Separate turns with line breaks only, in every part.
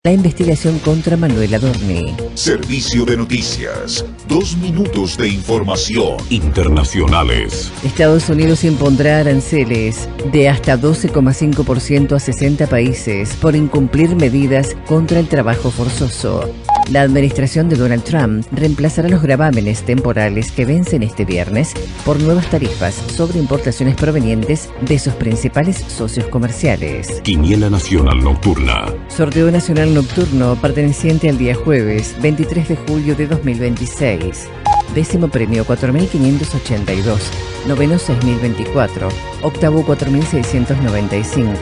La investigación contra Manuel Adorni.
Servicio de noticias. 2 minutos de información.
Internacionales.
Estados Unidos impondrá aranceles de hasta 12,5% a 60 países por incumplir medidas contra el trabajo forzoso. La administración de Donald Trump reemplazará los gravámenes temporales que vencen este viernes por nuevas tarifas sobre importaciones provenientes de sus principales socios comerciales.
Quiniela Nacional Nocturna.
Sorteo nacional nocturno perteneciente al día jueves 23 de julio de 2026. Décimo premio 4.582, noveno 6.024, octavo 4.695,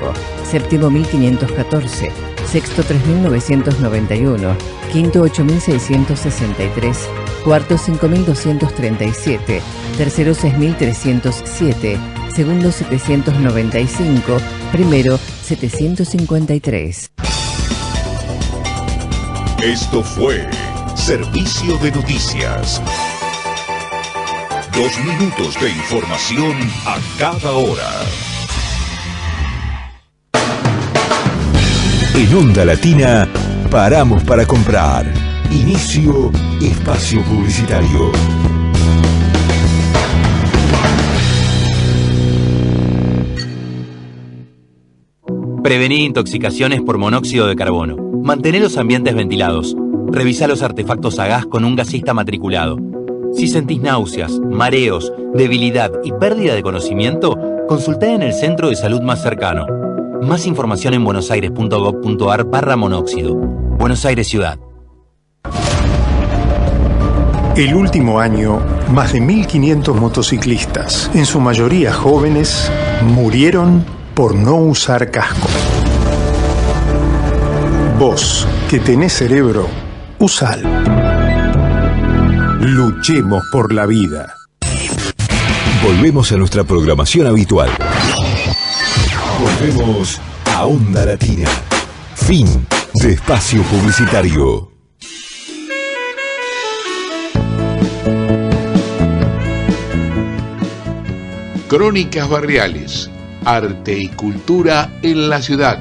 séptimo 1.514, sexto 3.991, quinto 8.663, cuarto 5.237, tercero 6.307, segundo 795, primero 753.
Esto fue Servicio de Noticias. 2 minutos de información a cada hora.
En Onda Latina, paramos para comprar. Inicio espacio publicitario.
Prevenir intoxicaciones por monóxido de carbono. Mantener los ambientes ventilados. Revisa los artefactos a gas con un gasista matriculado. Si sentís náuseas, mareos, debilidad y pérdida de conocimiento, consultá en el centro de salud más cercano. Más información en buenosaires.gov.ar/monóxido. Buenos Aires Ciudad.
El último año, más de 1.500 motociclistas, en su mayoría jóvenes, murieron por no usar casco. Vos, que tenés cerebro, usalo. Luchemos por la vida.
Volvemos a nuestra programación habitual. Volvemos a Onda Latina. Fin de espacio publicitario.
Crónicas barriales, arte y cultura en la ciudad.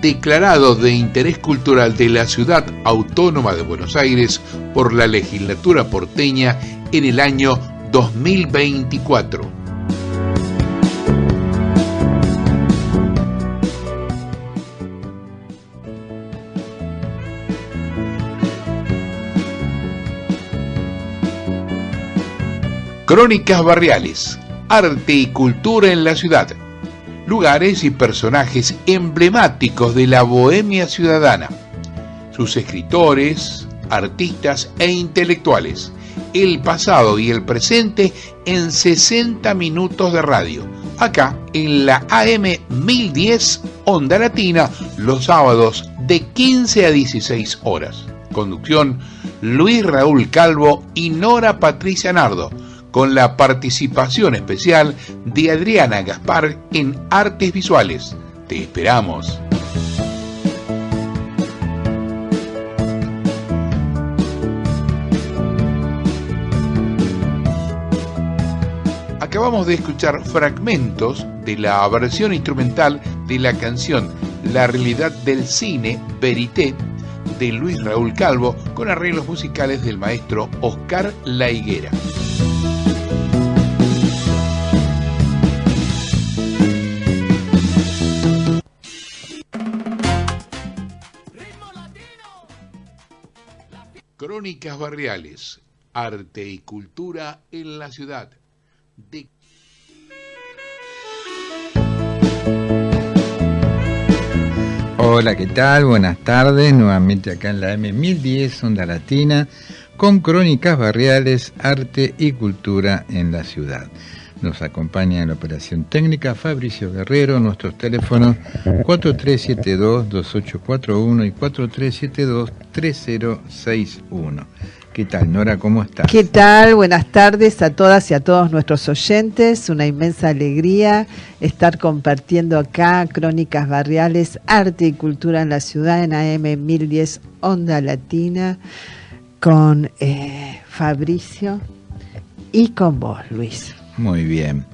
Declarado de interés cultural de la Ciudad Autónoma de Buenos Aires por la legislatura porteña en el año 2024. Crónicas barriales, arte y cultura en la ciudad. Lugares y personajes emblemáticos de la bohemia ciudadana, sus escritores, artistas e intelectuales, el pasado y el presente en 60 minutos de radio, acá en la AM 1010 Onda Latina, los sábados de 15 a 16 horas. Conducción Luis Raúl Calvo y Nora Patricia Nardo, con la participación especial de Adriana Gaspar en Artes Visuales. Te esperamos. Acabamos de escuchar fragmentos de la versión instrumental de la canción La realidad del cine, Verité, de Luis Raúl Calvo, con arreglos musicales del maestro Oscar La Higuera. Crónicas barriales, arte y cultura en la ciudad.
Hola, ¿qué tal? Buenas tardes, nuevamente acá en la M1010 Onda Latina, con Crónicas barriales, arte y cultura en la ciudad. Nos acompaña en la operación técnica Fabricio Guerrero, nuestros teléfonos 4372-2841 y 4372-3061. ¿Qué tal, Nora? ¿Cómo estás?
¿Qué tal? Buenas tardes a todas y a todos nuestros oyentes. Una inmensa alegría estar compartiendo acá Crónicas barriales, arte y cultura en la ciudad en AM 1010 Onda Latina con Fabricio y con vos, Luis.
Muy bien.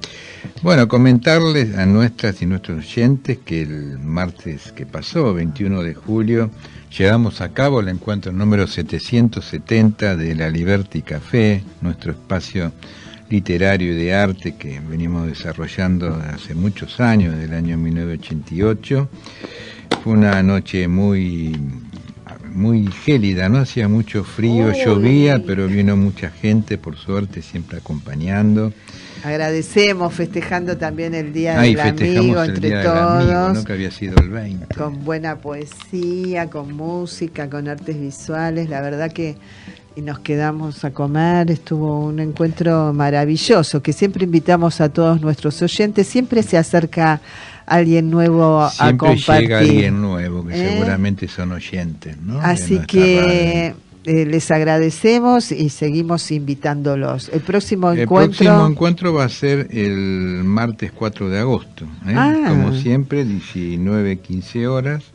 Bueno, comentarles a nuestras y nuestros oyentes que el martes que pasó, 21 de julio, llevamos a cabo el encuentro número 770 de la Liberty Café, nuestro espacio literario y de arte que venimos desarrollando hace muchos años, desde el año 1988. Fue una noche muy gélida, no hacía mucho frío, llovía, pero vino mucha gente, por suerte, siempre acompañando.
Agradecemos, festejando también el Día del Amigo entre todos,
amigo, ¿no? Que había sido el 20.
Con buena poesía, con música, con artes visuales, la verdad que nos quedamos a comer, estuvo un encuentro maravilloso, que siempre invitamos a todos nuestros oyentes, siempre se acerca alguien nuevo
siempre
a compartir.
Siempre llega alguien nuevo, que seguramente son oyentes, ¿no?
Así que les agradecemos y seguimos invitándolos. El próximo
encuentro va a ser el martes 4 de agosto, como siempre, 19-15 horas.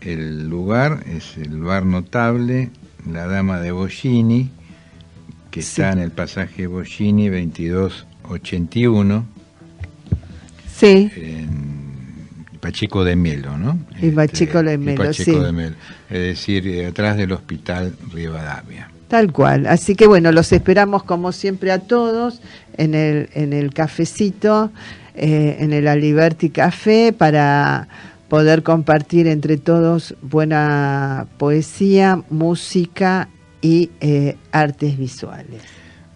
El lugar es el Bar Notable La Dama de Boggini, que está en el pasaje Boggini 2281.
Sí.
En Pacheco de Melo, ¿no?
Y Pacheco de Melo, sí.
De Melo, es decir, atrás del Hospital Rivadavia.
Tal cual. Así que bueno, los esperamos como siempre a todos en el cafecito, en el Liberty Café, para poder compartir entre todos buena poesía, música y artes visuales.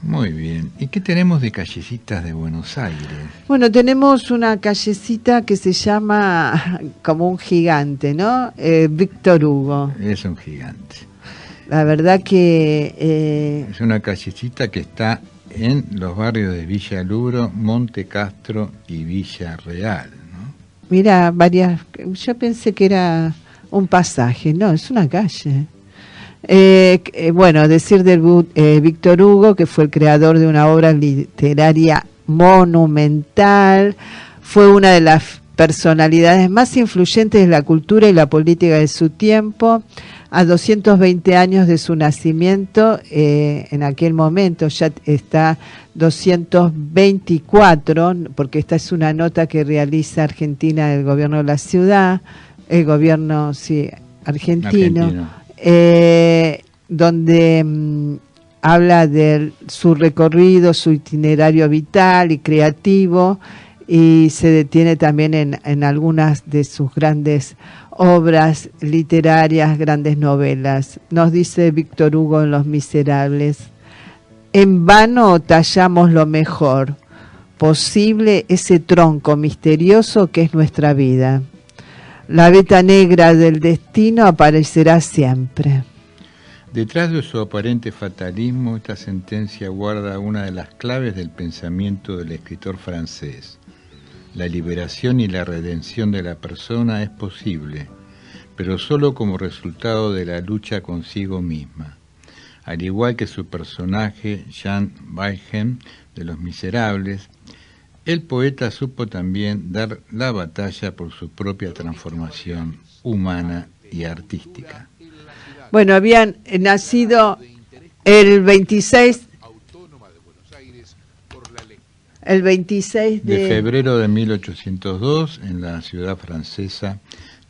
Muy bien. ¿Y qué tenemos de callecitas de Buenos Aires?
Bueno, tenemos una callecita que se llama como un gigante, ¿no? Víctor Hugo.
Es un gigante.
La verdad que...
es una callecita que está en los barrios de Villa Luro, Monte Castro y Villa Real, ¿no?
Mira, yo pensé que era un pasaje, no, es una calle. Bueno, decir del Víctor Hugo, que fue el creador de una obra literaria monumental, fue una de las personalidades más influyentes de la cultura y la política de su tiempo. A 220 años de su nacimiento, en aquel momento ya está 224, porque esta es una nota que realiza Argentina del gobierno de la ciudad, el gobierno argentino. Donde habla de su recorrido, su itinerario vital y creativo, y se detiene también en algunas de sus grandes obras literarias, grandes novelas. Nos dice Víctor Hugo en Los Miserables: en vano tallamos lo mejor posible ese tronco misterioso que es nuestra vida. La veta negra del destino aparecerá siempre.
Detrás de su aparente fatalismo, esta sentencia guarda una de las claves del pensamiento del escritor francés. La liberación y la redención de la persona es posible, pero solo como resultado de la lucha consigo misma. Al igual que su personaje, Jean Valjean, de Los Miserables, el poeta supo también dar la batalla por su propia transformación humana y artística.
Bueno, habían nacido el 26 de
febrero de 1802 en la ciudad francesa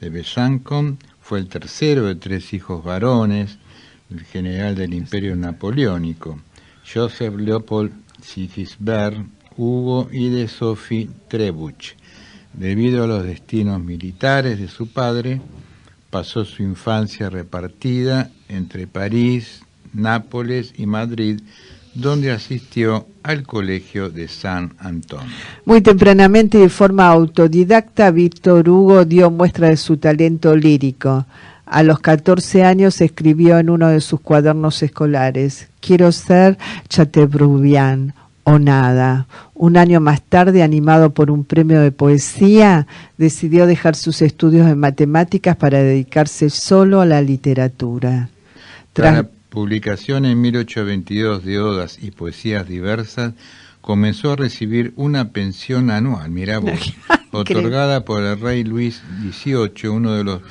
de Besançon. Fue el tercero de 3 hijos varones del general del Imperio Napoleónico, Joseph Leopold Sigisbert Hugo y de Sophie Trebuch. Debido a los destinos militares de su padre, pasó su infancia repartida entre París, Nápoles y Madrid, donde asistió al colegio de San Antonio.
Muy tempranamente y de forma autodidacta, Víctor Hugo dio muestra de su talento lírico. A los 14 años escribió en uno de sus cuadernos escolares: quiero ser Chateaubriand o nada. Un año más tarde, animado por un premio de poesía, decidió dejar sus estudios en matemáticas para dedicarse solo a la literatura.
Tras la publicación en 1822 de odas y poesías diversas, comenzó a recibir una pensión anual, mirá vos, otorgada por el rey Luis XVIII, uno de los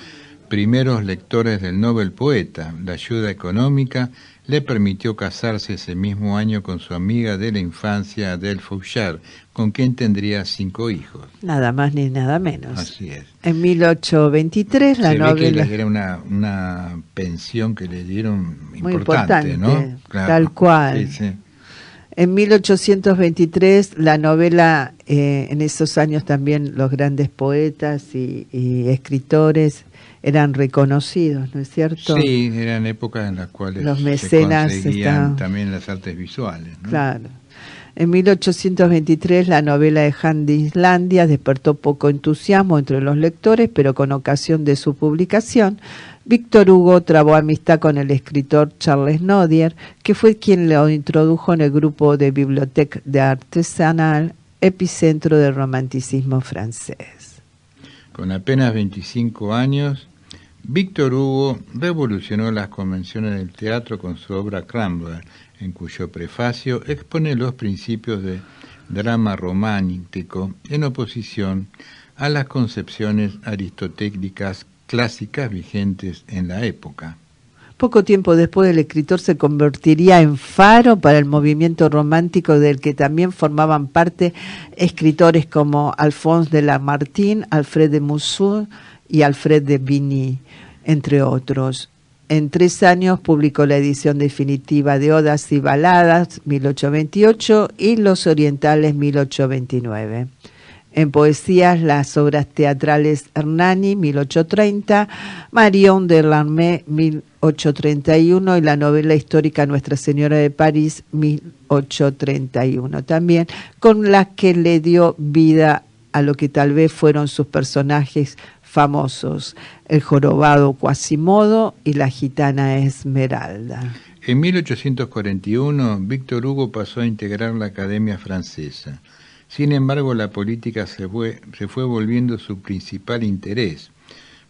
primeros lectores del Nobel poeta. La ayuda económica le permitió casarse ese mismo año con su amiga de la infancia, Adèle Fauchard, con quien tendría 5 hijos.
Nada más ni nada menos.
Así es.
En 1823 la novela...
Ve que era una pensión que le dieron
muy
importante, ¿no? Claro.
Tal cual.
Sí, sí.
En 1823 la novela, en esos años también los grandes poetas y escritores eran reconocidos, ¿no es cierto?
Sí, eran épocas en las cuales
los mecenas
se conseguían también las artes visuales, ¿no?
Claro. En 1823 la novela de Jan de Islandia despertó poco entusiasmo entre los lectores, pero con ocasión de su publicación, Víctor Hugo trabó amistad con el escritor Charles Nodier, que fue quien lo introdujo en el grupo de Bibliothèque d'Artisanal, epicentro del romanticismo francés.
Con apenas 25 años, Víctor Hugo revolucionó las convenciones del teatro con su obra Cranbert, en cuyo prefacio expone los principios de drama romántico en oposición a las concepciones aristotélicas clásicas vigentes en la época.
Poco tiempo después el escritor se convertiría en faro para el movimiento romántico del que también formaban parte escritores como Alphonse de Lamartine, Alfred de Musset y Alfred de Vigny, entre otros. En 3 años publicó la edición definitiva de Odas y Baladas, 1828, y Los Orientales, 1829. En poesías, las obras teatrales Hernani, 1830, Marion de Lorme, 1831, y la novela histórica Nuestra Señora de París, 1831, también, con las que le dio vida a lo que tal vez fueron sus personajes famosos, el jorobado Quasimodo y la gitana Esmeralda.
En 1841, Víctor Hugo pasó a integrar la Academia Francesa. Sin embargo, la política se fue volviendo su principal interés.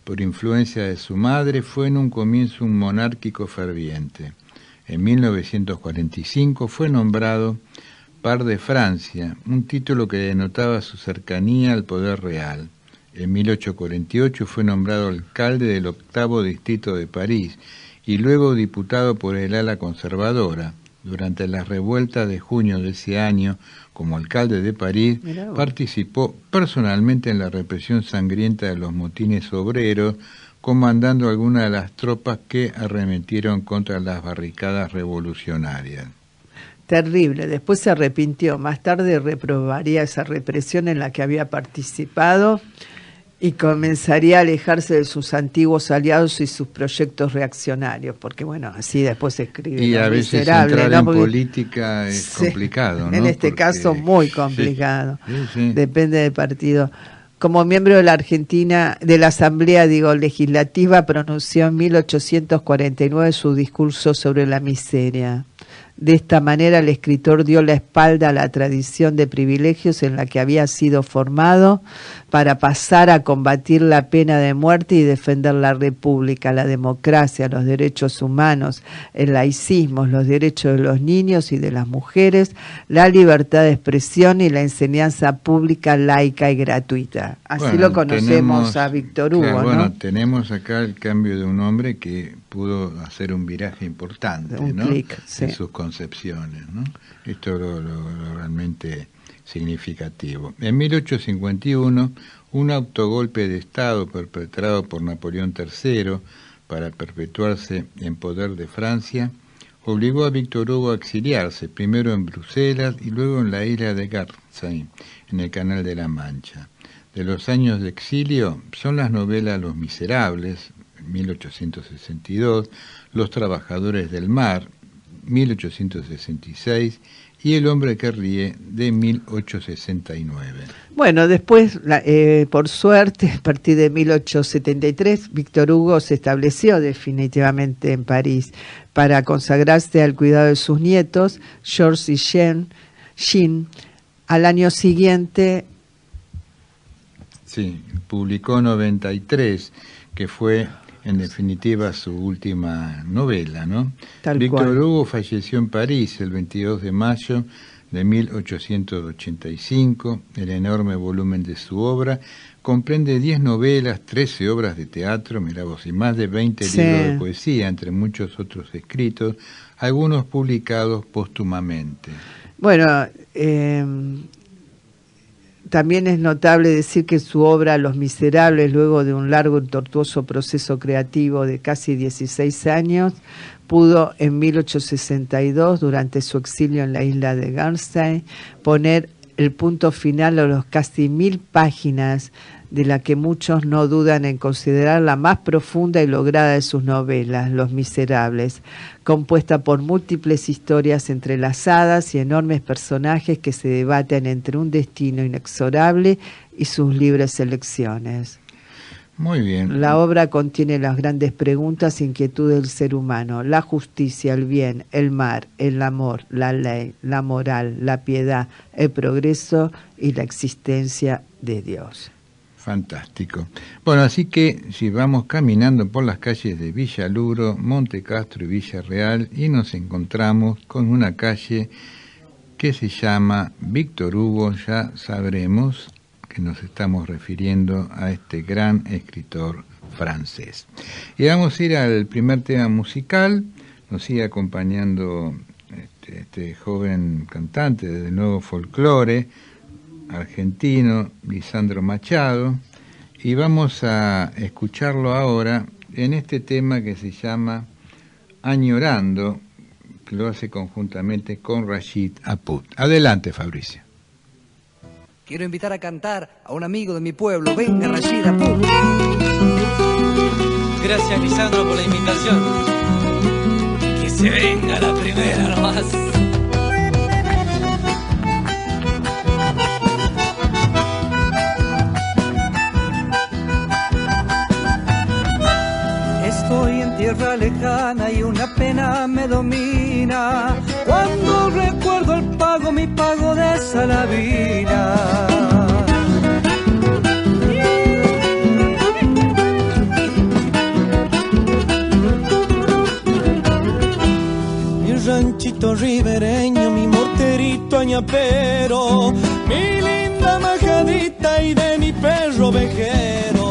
Por influencia de su madre, fue en un comienzo un monárquico ferviente. En 1945 fue nombrado par de Francia, un título que denotaba su cercanía al poder real. En 1848 fue nombrado alcalde del 8º distrito de París y luego diputado por el ala conservadora. Durante las revueltas de junio de ese año, como alcalde de París, participó personalmente en la represión sangrienta de los motines obreros, comandando algunas de las tropas que arremetieron contra las barricadas revolucionarias.
Terrible, después se arrepintió, más tarde reprobaría esa represión en la que había participado y comenzaría a alejarse de sus antiguos aliados y sus proyectos reaccionarios, porque bueno, así después se escribe.
Y a veces entrar en política es complicado, ¿no?
En este caso muy complicado, depende del partido. Como miembro de la Argentina, de la Asamblea Legislativa, pronunció en 1849 su discurso sobre la miseria. De esta manera el escritor dio la espalda a la tradición de privilegios en la que había sido formado para pasar a combatir la pena de muerte y defender la república, la democracia, los derechos humanos, el laicismo, los derechos de los niños y de las mujeres, la libertad de expresión y la enseñanza pública, laica y gratuita. Así lo conocemos a Víctor Hugo,
claro,
¿no?
Bueno, tenemos acá el cambio de un hombre que pudo hacer un viraje importante, ¿no?
Clic, sí.
En sus concepciones, ¿no? Esto es lo realmente significativo. En 1851, un autogolpe de Estado perpetrado por Napoleón III para perpetuarse en poder de Francia obligó a Víctor Hugo a exiliarse, primero en Bruselas y luego en la isla de Guernsey, en el Canal de la Mancha. De los años de exilio son las novelas Los Miserables, 1862, Los Trabajadores del Mar, 1866, y El Hombre que Ríe, de 1869.
Bueno, después, por suerte, a partir de 1873, Víctor Hugo se estableció definitivamente en París para consagrarse al cuidado de sus nietos, Georges y Jean. Al año siguiente...
Sí, publicó 93, que fue en definitiva su última novela, ¿no? Víctor Hugo falleció en París el 22 de mayo de 1885. El enorme volumen de su obra comprende 10 novelas, 13 obras de teatro, mirá vos, y más de 20 libros de poesía, entre muchos otros escritos, algunos publicados póstumamente.
Bueno, también es notable decir que su obra Los Miserables, luego de un largo y tortuoso proceso creativo de casi 16 años, pudo en 1862, durante su exilio en la isla de Guernsey, poner el punto final a los casi 1000 páginas de la que muchos no dudan en considerar la más profunda y lograda de sus novelas, Los Miserables, compuesta por múltiples historias entrelazadas y enormes personajes que se debaten entre un destino inexorable y sus libres elecciones.
Muy bien.
La obra contiene las grandes preguntas e inquietudes del ser humano: la justicia, el bien, el mal, el amor, la ley, la moral, la piedad, el progreso y la existencia de Dios.
Fantástico. Bueno, así que si vamos caminando por las calles de Villaluro, Monte Castro y Villarreal, y nos encontramos con una calle que se llama Víctor Hugo, ya sabremos que nos estamos refiriendo a este gran escritor francés. Y vamos a ir al primer tema musical. Nos sigue acompañando este joven cantante de nuevo folclore argentino, Lisandro Machado, y vamos a escucharlo ahora en este tema que se llama Añorando, que lo hace conjuntamente con Rashid Aput. Adelante, Fabricio.
Quiero invitar a cantar a un amigo de mi pueblo. Venga, Rashid Aput.
Gracias, Lisandro, por la invitación. Que se venga la primera nomás.
Estoy en tierra lejana y una pena me domina cuando recuerdo mi pago de Salavina. Mi ranchito ribereño, mi morterito añapero, mi linda majadita y de mi perro vejero.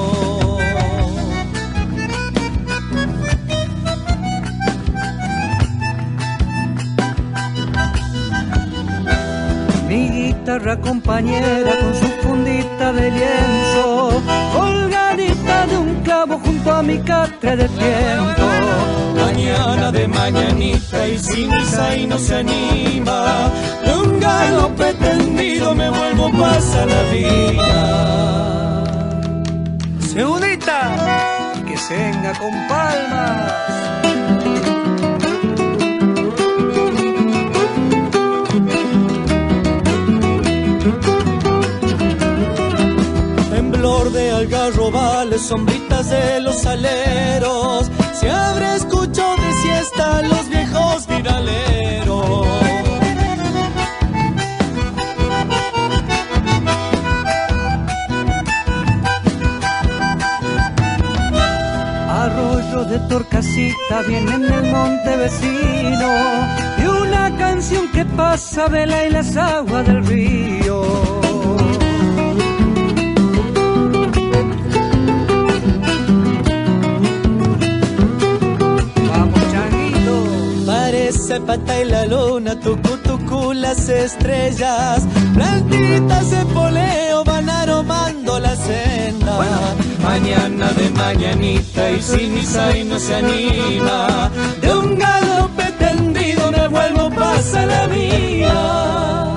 Mi guitarra compañera con su fundita de lienzo, colgadita de un clavo junto a mi catre de tiempo. Mañana de mañanita y sin misa y no se anima, de un galope tendido me vuelvo pasa la vida. Segundita, que se venga con palmas. De algarrobales, sombritas de los aleros, se abre escucho de siesta los viejos viraleros. Arroyo de Torcasita viene en el monte vecino, y una canción que pasa vela y las aguas del río. Se pata y la luna, tucu tucu las estrellas, plantitas de poleo van aromando la senda. Bueno. Mañana de mañanita y sin misa y no se anima, de un galope tendido me vuelvo pasa la vida.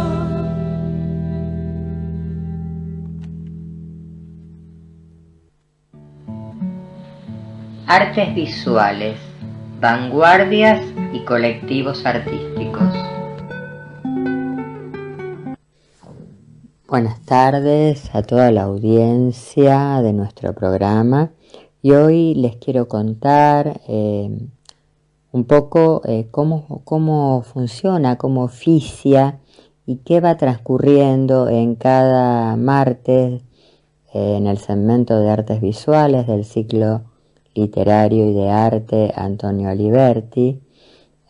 Artes visuales, vanguardias y colectivos artísticos. Buenas tardes a toda la audiencia de nuestro programa, y hoy les quiero contar un poco cómo funciona, cómo oficia y qué va transcurriendo en cada martes en el segmento de artes visuales del ciclo literario y de arte Antonio Aliberti,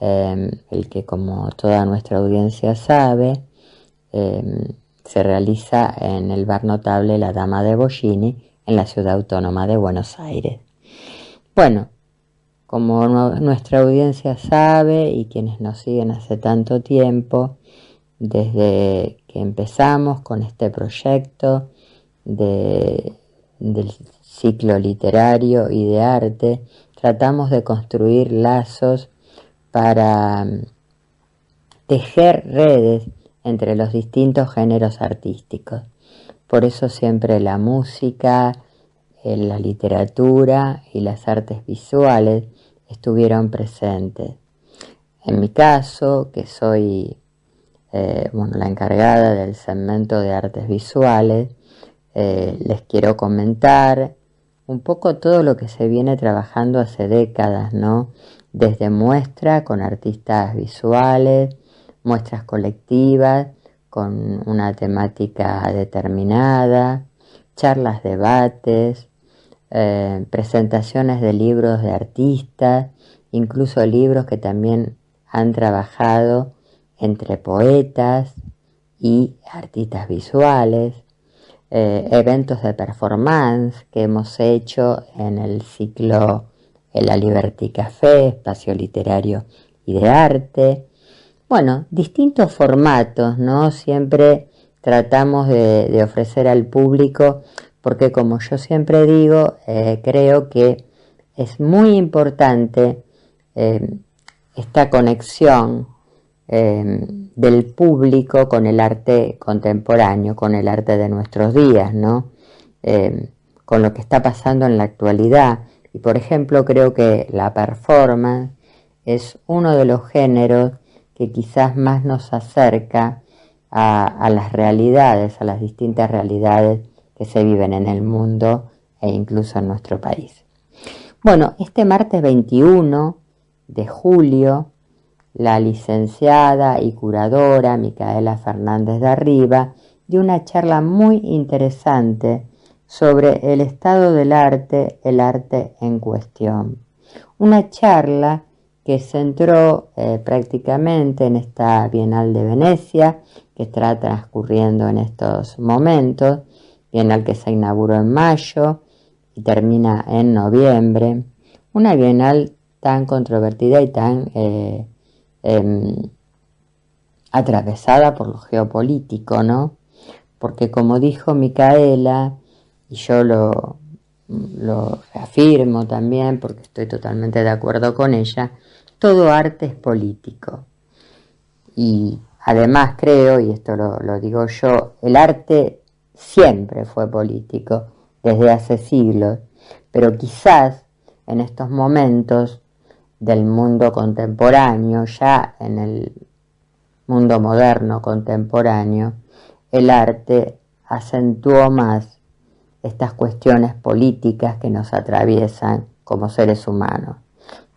el que, como toda nuestra audiencia sabe, se realiza en el bar notable La Dama de Bollini, en la Ciudad Autónoma de Buenos Aires. Bueno, como nuestra audiencia sabe y quienes nos siguen hace tanto tiempo, desde que empezamos con este proyecto del ciclo literario y de arte, tratamos de construir lazos para tejer redes entre los distintos géneros artísticos. Por eso siempre la música, la literatura y las artes visuales estuvieron presentes. En mi caso, que soy la encargada del segmento de artes visuales, les quiero comentar un poco todo lo que se viene trabajando hace décadas, ¿no? Desde muestra con artistas visuales, muestras colectivas con una temática determinada, charlas, debates, presentaciones de libros de artistas, incluso libros que también han trabajado entre poetas y artistas visuales, eventos de performance que hemos hecho en el ciclo La Liberty Café, espacio literario y de arte. Bueno, distintos formatos, ¿no? Siempre tratamos de ofrecer al público, porque como yo siempre digo, creo que es muy importante esta conexión del público con el arte contemporáneo, con el arte de nuestros días, ¿no? Con lo que está pasando en la actualidad. Y por ejemplo, creo que la performance es uno de los géneros que quizás más nos acerca a las realidades, a las distintas realidades que se viven en el mundo e incluso en nuestro país. Bueno, este martes 21 de julio, la licenciada y curadora Micaela Fernández de Arriba dio una charla muy interesante sobre el estado del arte, el arte en cuestión. Una charla que centró prácticamente en esta Bienal de Venecia, que está transcurriendo en estos momentos, Bienal que se inauguró en mayo y termina en noviembre. Una Bienal tan controvertida y tan atravesada por lo geopolítico, ¿no? Porque como dijo Micaela, y yo lo reafirmo también porque estoy totalmente de acuerdo con ella, todo arte es político. Y además creo, y esto lo digo yo, el arte siempre fue político, desde hace siglos, pero quizás en estos momentos del mundo contemporáneo, ya en el mundo moderno contemporáneo, el arte acentuó más estas cuestiones políticas que nos atraviesan como seres humanos.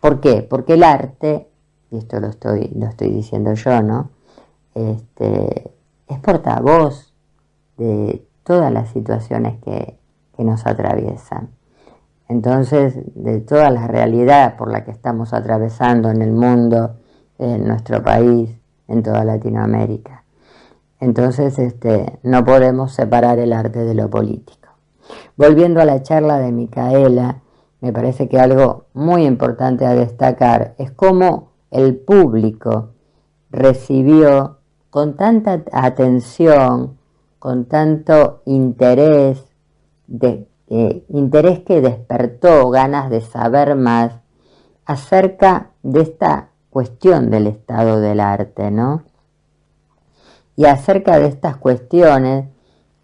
¿Por qué? Porque el arte, y esto lo estoy diciendo yo, ¿no? Es portavoz de todas las situaciones que nos atraviesan. Entonces, de toda la realidad por la que estamos atravesando en el mundo, en nuestro país, en toda Latinoamérica. Entonces, no podemos separar el arte de lo político. Volviendo a la charla de Micaela, me parece que algo muy importante a destacar es cómo el público recibió con tanta atención, con tanto interés, interés que despertó ganas de saber más acerca de esta cuestión del estado del arte, ¿no? Y acerca de estas cuestiones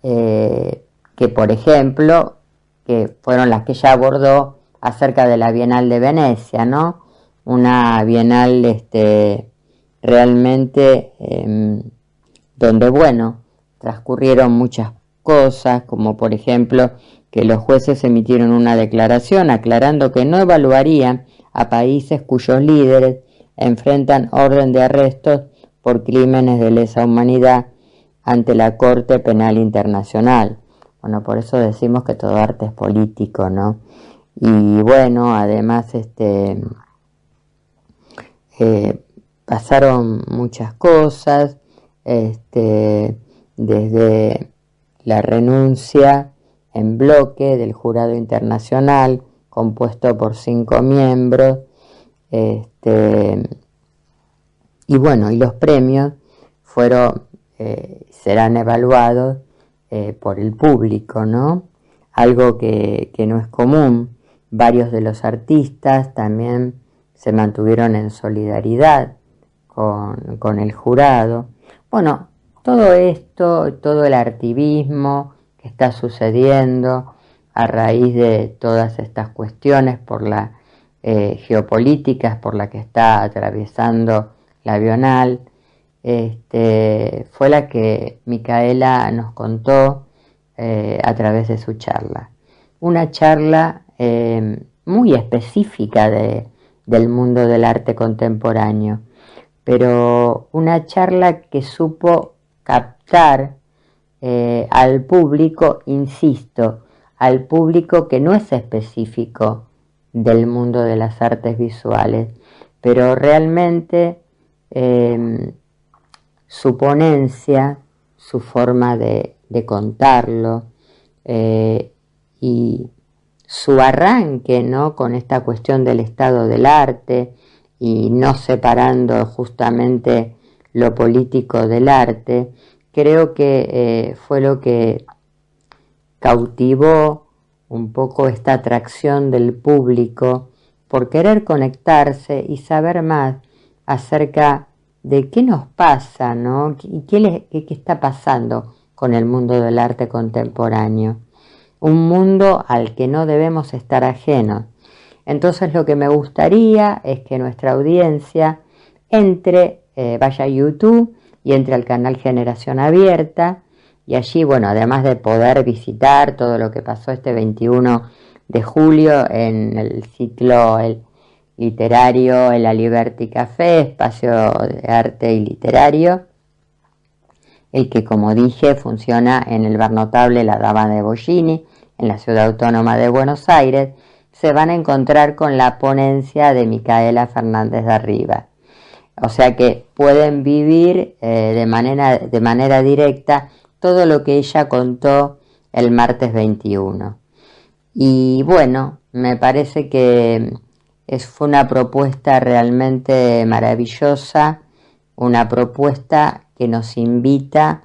que, por ejemplo, que fueron las que ella abordó acerca de la Bienal de Venecia, ¿no? Una Bienal realmente donde, bueno, transcurrieron muchas cosas, como por ejemplo que los jueces emitieron una declaración aclarando que no evaluarían a países cuyos líderes enfrentan orden de arrestos por crímenes de lesa humanidad ante la Corte Penal Internacional. Bueno, por eso decimos que todo arte es político, ¿no? Y bueno, además pasaron muchas cosas. desde la renuncia en bloque del jurado internacional, compuesto por 5 miembros, y bueno, y los premios serán evaluados por el público, ¿no? Algo que no es común. Varios de los artistas también se mantuvieron en solidaridad con el jurado. Bueno, todo esto, todo el artivismo que está sucediendo a raíz de todas estas cuestiones por la geopolíticas por la que está atravesando la Bienal, fue la que Micaela nos contó a través de su charla. Una charla muy específica del mundo del arte contemporáneo, pero una charla que supo captar al público, insisto, al público que no es específico del mundo de las artes visuales, pero realmente su ponencia, su forma de contarlo y su arranque, ¿no?, con esta cuestión del estado del arte y no separando justamente lo político del arte, creo que fue lo que cautivó un poco esta atracción del público por querer conectarse y saber más acerca de qué nos pasa, ¿no? Y qué está pasando con el mundo del arte contemporáneo. Un mundo al que no debemos estar ajenos. Entonces lo que me gustaría es que nuestra audiencia vaya a YouTube y entre al canal Generación Abierta, y allí, bueno, además de poder visitar todo lo que pasó este 21 de julio en el ciclo literario en la Liberty Café, espacio de arte y literario, el que, como dije, funciona en el bar notable La Dama de Bollini, en la Ciudad Autónoma de Buenos Aires, se van a encontrar con la ponencia de Micaela Fernández de Arriba. O sea que pueden vivir de manera directa todo lo que ella contó el martes 21. Y bueno, me parece que fue una propuesta realmente maravillosa, una propuesta que nos invita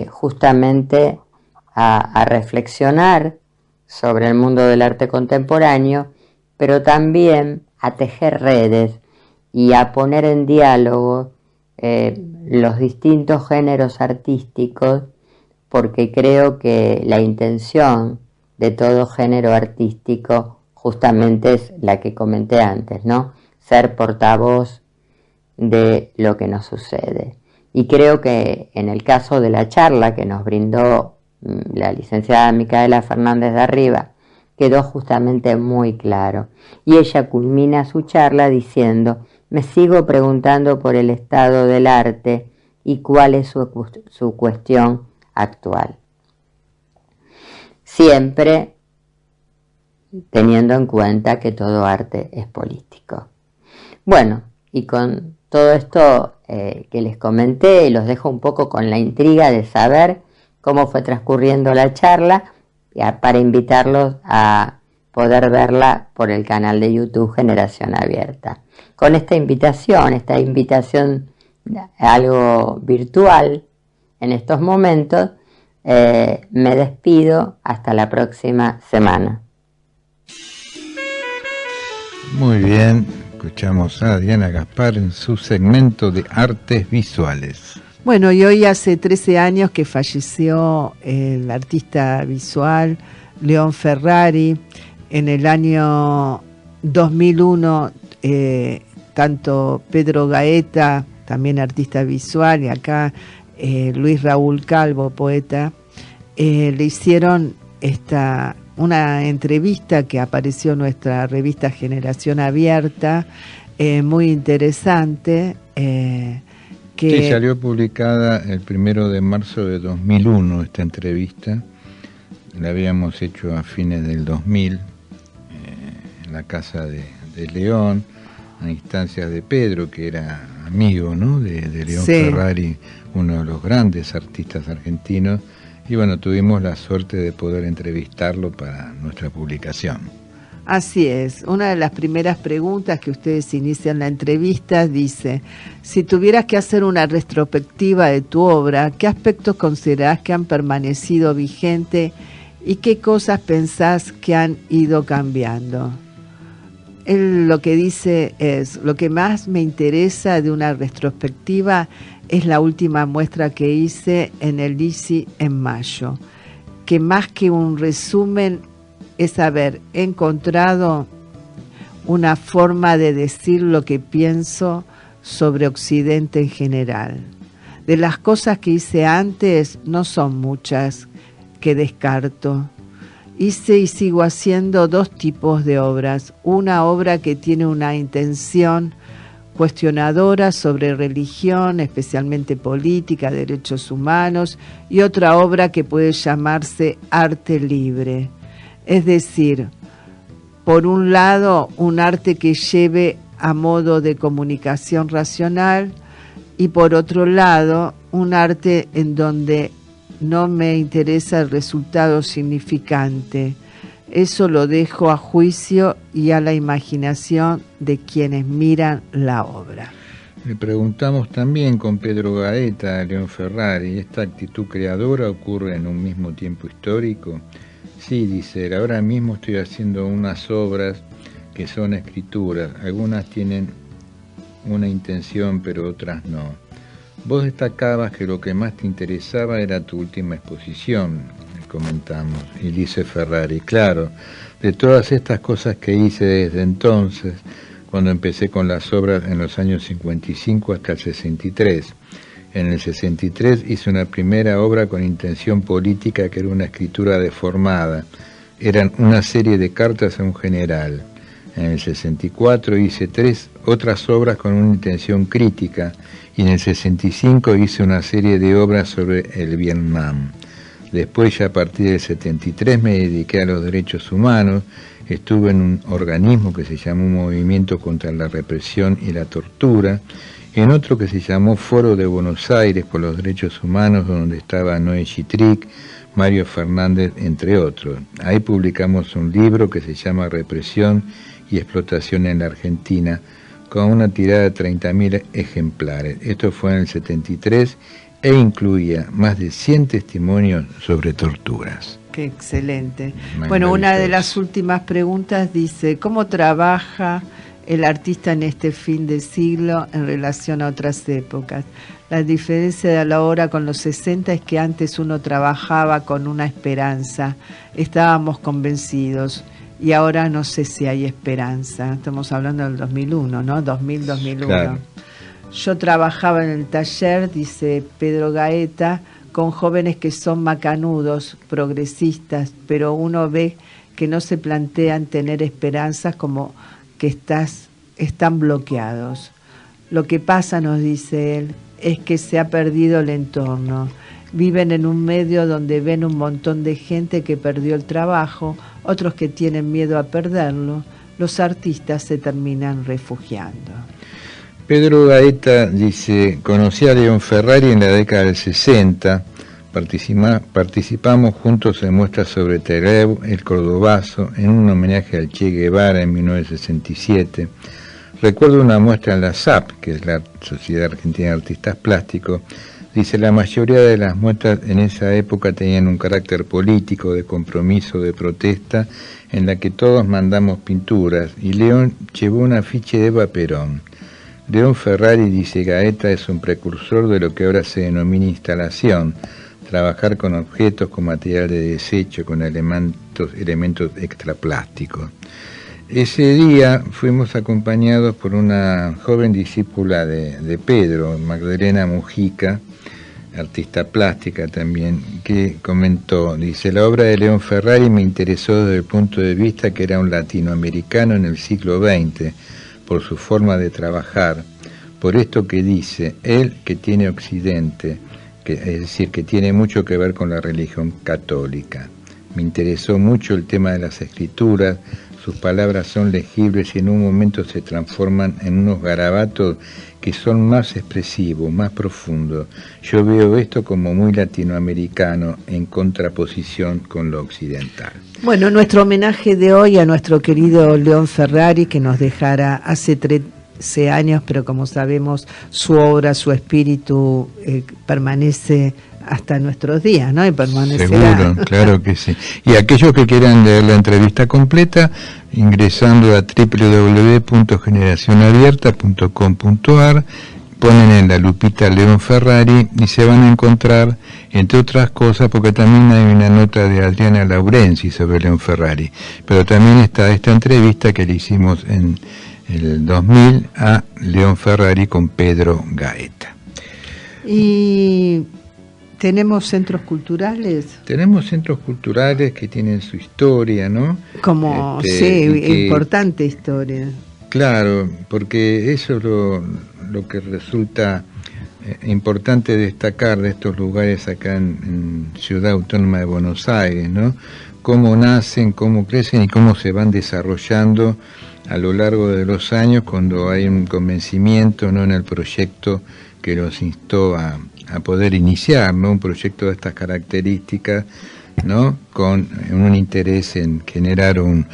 justamente a reflexionar sobre el mundo del arte contemporáneo, pero también a tejer redes y a poner en diálogo los distintos géneros artísticos, porque creo que la intención de todo género artístico justamente es la que comenté antes, ¿no? Ser portavoz de lo que nos sucede. Y creo que en el caso de la charla que nos brindó la licenciada Micaela Fernández de Arriba, quedó justamente muy claro. Y ella culmina su charla diciendo: me sigo preguntando por el estado del arte y cuál es su cuestión actual. Siempre teniendo en cuenta que todo arte es político. Bueno, y con todo esto que les comenté, los dejo un poco con la intriga de saber cómo fue transcurriendo la charla, para invitarlos a poder verla por el canal de YouTube Generación Abierta. Con esta invitación algo virtual en estos momentos, me despido hasta la próxima semana.
Muy bien, escuchamos a Diana Gaspar en su segmento de artes visuales.
Bueno, y hoy hace 13 años que falleció el artista visual León Ferrari. En el año 2001, tanto Pedro Gaeta, también artista visual, y acá Luis Raúl Calvo, poeta, le hicieron una entrevista que apareció en nuestra revista Generación Abierta, muy interesante.
Sí, salió publicada el 1 de marzo de 2001 esta entrevista. La habíamos hecho a fines del 2000 en la casa de León, a instancias de Pedro, que era amigo, ¿no? de León Ferrari, uno de los grandes artistas argentinos, y bueno, tuvimos la suerte de poder entrevistarlo para nuestra publicación.
Así es, una de las primeras preguntas que ustedes inician la entrevista dice: si tuvieras que hacer una retrospectiva de tu obra, ¿qué aspectos considerás que han permanecido vigentes y qué cosas pensás que han ido cambiando? Él lo que dice es: lo que más me interesa de una retrospectiva es la última muestra que hice en el ICI en mayo, que más que un resumen es haber encontrado una forma de decir lo que pienso sobre Occidente en general. De las cosas que hice antes, no son muchas que descarto. Hice y sigo haciendo dos tipos de obras. Una obra que tiene una intención cuestionadora sobre religión, especialmente política, derechos humanos, y otra obra que puede llamarse arte libre. Es decir, por un lado, un arte que lleve a modo de comunicación racional, y por otro lado, un arte en donde no me interesa el resultado significante. Eso lo dejo a juicio y a la imaginación de quienes miran la obra.
Le preguntamos también con Pedro Gaeta a León Ferrari: ¿esta actitud creadora ocurre en un mismo tiempo histórico? Sí, dice él, ahora mismo estoy haciendo unas obras que son escrituras, algunas tienen una intención pero otras no. Vos destacabas que lo que más te interesaba era tu última exposición, comentamos, y dice Ferrari: claro, de todas estas cosas que hice desde entonces, cuando empecé con las obras en los años 55 hasta el 63. En el 63 hice una primera obra con intención política que era una escritura deformada. Eran una serie de cartas a un general. En el 64 hice 3 otras obras con una intención crítica y en el 65 hice una serie de obras sobre el Vietnam. Después, ya a partir del 73, me dediqué a los derechos humanos. Estuve en un organismo que se llamó Movimiento contra la Represión y la Tortura, en otro que se llamó Foro de Buenos Aires por los Derechos Humanos, donde estaba Noé Chitric, Mario Fernández, entre otros. Ahí publicamos un libro que se llama Represión y Explotación en la Argentina, con una tirada de 30.000 ejemplares. Esto fue en el 73 e incluía más de 100 testimonios sobre torturas.
Qué excelente. Bueno, una de las últimas preguntas dice: ¿cómo trabaja el artista en este fin de siglo en relación a otras épocas? La diferencia de la hora con los 60 es que antes uno trabajaba con una esperanza, estábamos convencidos, y ahora no sé si hay esperanza. Estamos hablando del 2001, ¿no? 2000-2001. Claro. Yo trabajaba en el taller, dice Pedro Gaeta, con jóvenes que son macanudos, progresistas, pero uno ve que no se plantean tener esperanzas, como que están bloqueados. Lo que pasa, nos dice él, es que se ha perdido el entorno. Viven en un medio donde ven un montón de gente que perdió el trabajo, otros que tienen miedo a perderlo. Los artistas se terminan refugiando.
Pedro Gaeta dice: conocí a León Ferrari en la década del 60, participamos juntos en muestras sobre Tereu, el cordobazo, en un homenaje al Che Guevara en 1967. Recuerdo una muestra en la SAP, que es la Sociedad Argentina de Artistas Plásticos. Dice: la mayoría de las muestras en esa época tenían un carácter político, de compromiso, de protesta, en la que todos mandamos pinturas, y León llevó un afiche de Eva Perón. León Ferrari, dice Gaeta, es un precursor de lo que ahora se denomina instalación, trabajar con objetos, con material de desecho, con elementos extraplásticos. Ese día fuimos acompañados por una joven discípula de Pedro, Magdalena Mujica, artista plástica también, que comentó, dice: la obra de León Ferrari me interesó desde el punto de vista que era un latinoamericano en el siglo XX, por su forma de trabajar, por esto que dice, él que tiene Occidente, es decir, que tiene mucho que ver con la religión católica. Me interesó mucho el tema de las escrituras, sus palabras son legibles y en un momento se transforman en unos garabatos que son más expresivos, más profundos. Yo veo esto como muy latinoamericano en contraposición con lo occidental.
Bueno, nuestro homenaje de hoy a nuestro querido León Ferrari, que nos dejara hace 13 años, pero como sabemos, su obra, su espíritu permanece hasta nuestros días, ¿no? Y permanecerá.
Seguro, claro que sí. Y aquellos que quieran leer la entrevista completa, ingresando a www.generacionabierta.com.ar, ponen en la lupita León Ferrari y se van a encontrar, entre otras cosas, porque también hay una nota de Adriana Laurenzi sobre León Ferrari, pero también está esta entrevista que le hicimos en el 2000 a León Ferrari con Pedro Gaeta.
Y ¿tenemos centros culturales?
Tenemos centros culturales que tienen su historia, ¿no?
Como, importante historia.
Claro, porque eso es lo que resulta importante destacar de estos lugares acá en Ciudad Autónoma de Buenos Aires, ¿no? Cómo nacen, cómo crecen y cómo se van desarrollando a lo largo de los años cuando hay un convencimiento, ¿no?, en el proyecto que los instó a poder iniciar, ¿no?, un proyecto de estas características, ¿no?, con un interés en generar un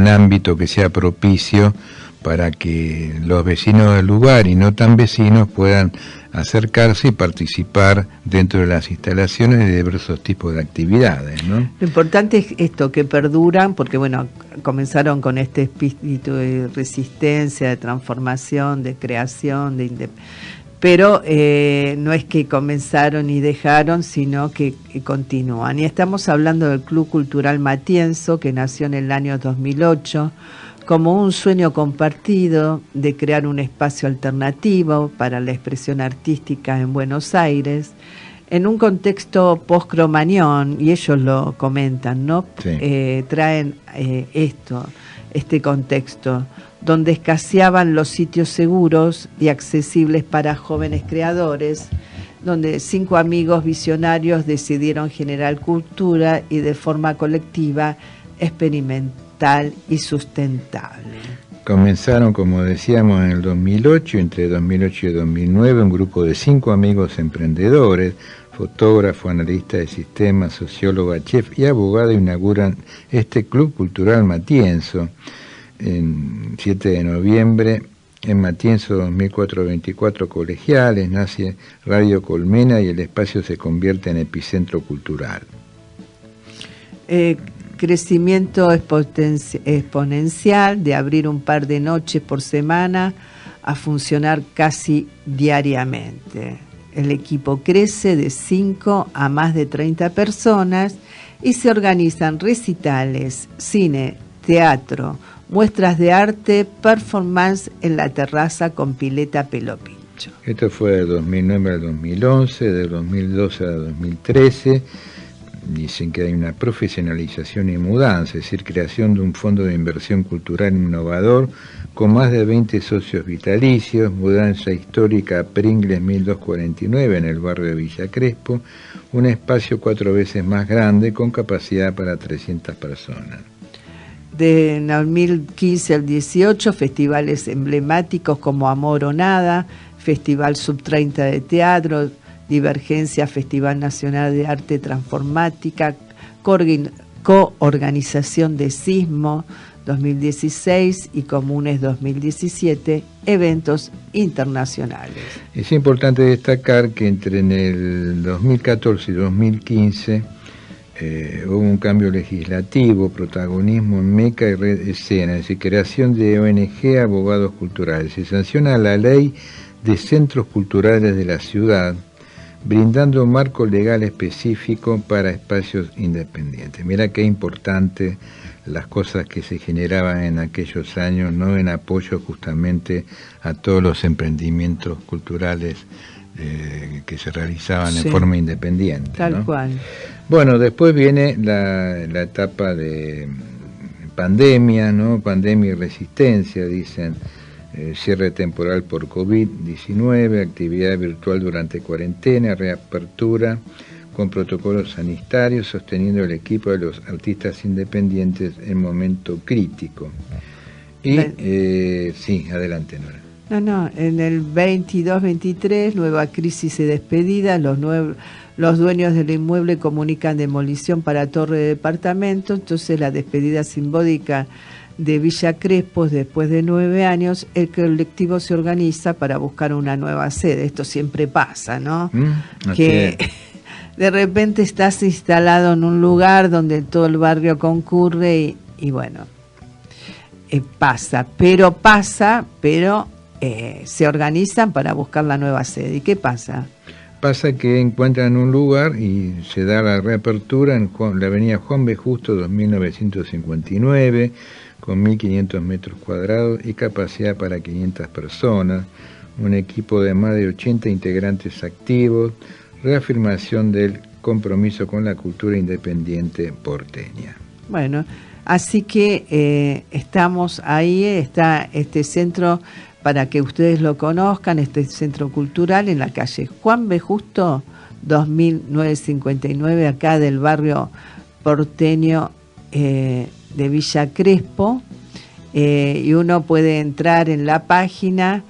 ámbito que sea propicio para que los vecinos del lugar y no tan vecinos puedan acercarse y participar dentro de las instalaciones de diversos tipos de actividades, ¿no?
Lo importante es esto, que perduran, porque bueno, comenzaron con este espíritu de resistencia, de transformación, de creación, pero no es que comenzaron y dejaron, sino que continúan. Y estamos hablando del Club Cultural Matienzo, que nació en el año 2008, como un sueño compartido de crear un espacio alternativo para la expresión artística en Buenos Aires, en un contexto post-Cromañón, y ellos lo comentan, ¿no? Sí. Traen este contexto, donde escaseaban los sitios seguros y accesibles para jóvenes creadores, donde 5 amigos visionarios decidieron generar cultura y de forma colectiva experimental y sustentable.
Comenzaron, como decíamos, en el 2008, entre 2008 y 2009, un grupo de 5 amigos emprendedores, fotógrafo, analista de sistemas, socióloga, chef y abogado, inauguran este Club Cultural Matienzo en 7 de noviembre, en Matienzo 2424 Colegiales, nace Radio Colmena y el espacio se convierte en epicentro cultural.
Crecimiento exponencial de abrir un par de noches por semana a funcionar casi diariamente. El equipo crece de 5 a más de 30 personas y se organizan recitales, cine, teatro, muestras de arte, performance en la terraza con pileta Pelo Pincho.
Esto fue de 2009 al 2011, de 2012 a 2013. Dicen que hay una profesionalización y mudanza, es decir, creación de un fondo de inversión cultural innovador con más de 20 socios vitalicios, mudanza histórica a Pringles 1249 en el barrio de Villa Crespo, un espacio 4 veces más grande con capacidad para 300 personas.
De 2015 al 18, festivales emblemáticos como Amor o Nada, Festival Sub-30 de Teatro, Divergencia, Festival Nacional de Arte Transformática, Coorganización de Sismo 2016 y Comunes 2017, eventos internacionales.
Es importante destacar que entre en el 2014 y 2015 hubo un cambio legislativo, protagonismo en MECA y Red Escena, es decir, creación de ONG Abogados Culturales. Se sanciona la ley de centros culturales de la ciudad, brindando un marco legal específico para espacios independientes. Mira qué importante las cosas que se generaban en aquellos años, ¿no?, en apoyo justamente a todos los emprendimientos culturales que se realizaban en forma independiente.
Tal, ¿no?, cual.
Bueno, después viene la etapa de pandemia, ¿no? Pandemia y resistencia, dicen. Cierre temporal por COVID-19, actividad virtual durante cuarentena, reapertura con protocolos sanitarios, sosteniendo el equipo de los artistas independientes en momento crítico. Y, sí, adelante, Nora.
No, en el 22-23, nueva crisis y despedida, los dueños del inmueble comunican demolición para torre de departamento, entonces la despedida simbólica de Villa Crespo, después de 9 años, el colectivo se organiza para buscar una nueva sede. Esto siempre pasa, ¿no? Que de repente estás instalado en un lugar donde todo el barrio concurre y bueno, pasa, pero se organizan para buscar la nueva sede. ¿Y qué pasa?
Pasa que encuentran un lugar y se da la reapertura en la avenida Juan B. Justo, 2959, con 1.500 metros cuadrados y capacidad para 500 personas, un equipo de más de 80 integrantes activos, reafirmación del compromiso con la cultura independiente porteña.
Bueno, así que estamos ahí, está este centro para que ustedes lo conozcan, este centro cultural en la calle Juan B. Justo, 2959, acá del barrio porteño de Villa Crespo, y uno puede entrar en la página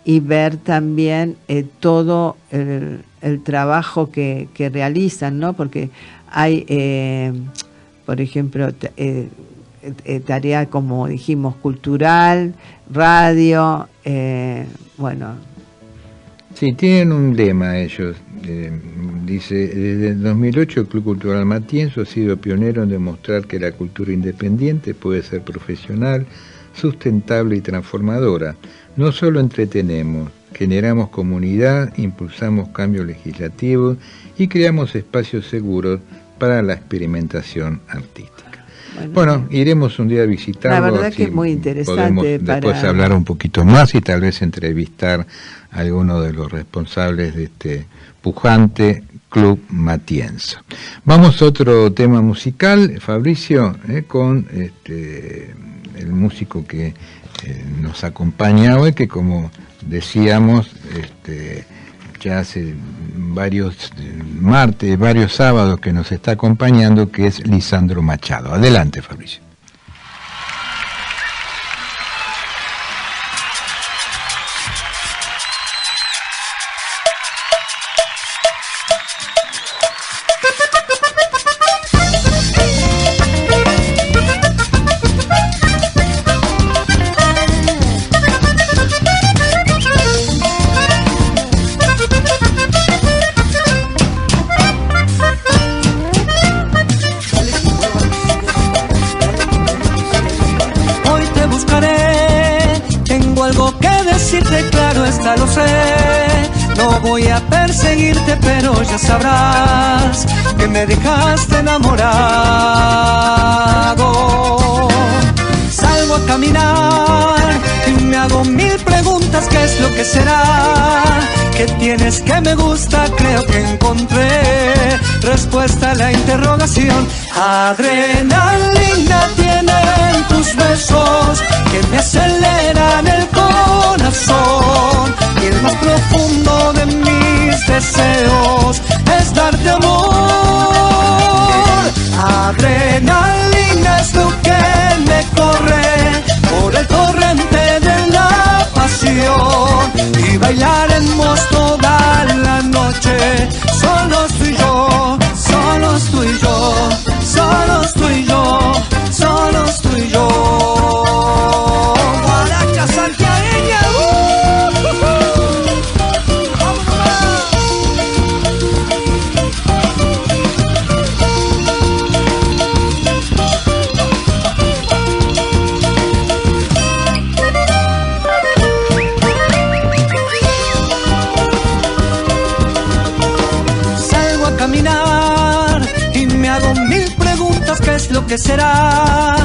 y ver también todo el trabajo que realizan, ¿no? Porque hay, por ejemplo, tarea, como dijimos, cultural, radio, bueno.
Sí, tienen un lema ellos. Dice, desde el 2008 el Club Cultural Matienzo ha sido pionero en demostrar que la cultura independiente puede ser profesional, sustentable y transformadora. No solo entretenemos, generamos comunidad, impulsamos cambios legislativos y creamos espacios seguros para la experimentación artística. Bueno, iremos un día a visitarlo.
La verdad que es muy interesante.
Podemos después hablar un poquito más y tal vez entrevistar a alguno de los responsables de este pujante Club Matienzo. Vamos a otro tema musical, Fabricio, con el músico que nos acompaña hoy, que como decíamos, ya hace varios martes, varios sábados que nos está acompañando, que es Lisandro Machado. Adelante, Fabricio.
Pero ya sabrás que me dejaste enamorado. Salgo a caminar y me hago 1000 preguntas. ¿Qué es lo que será? ¿Qué tienes que me gusta? Creo que encontré respuesta a la interrogación. Adrenalina tienen tus besos que me aceleran el corazón, y el más profundo de mis deseos es darte amor. Adrenalina es lo que me corre por el torrente de la pasión, y bailaremos toda la noche, solos tú y yo, solos tú y yo, solos tú y yo, solos tú y yo. Guaracha santiagueña, ¿qué es lo que será?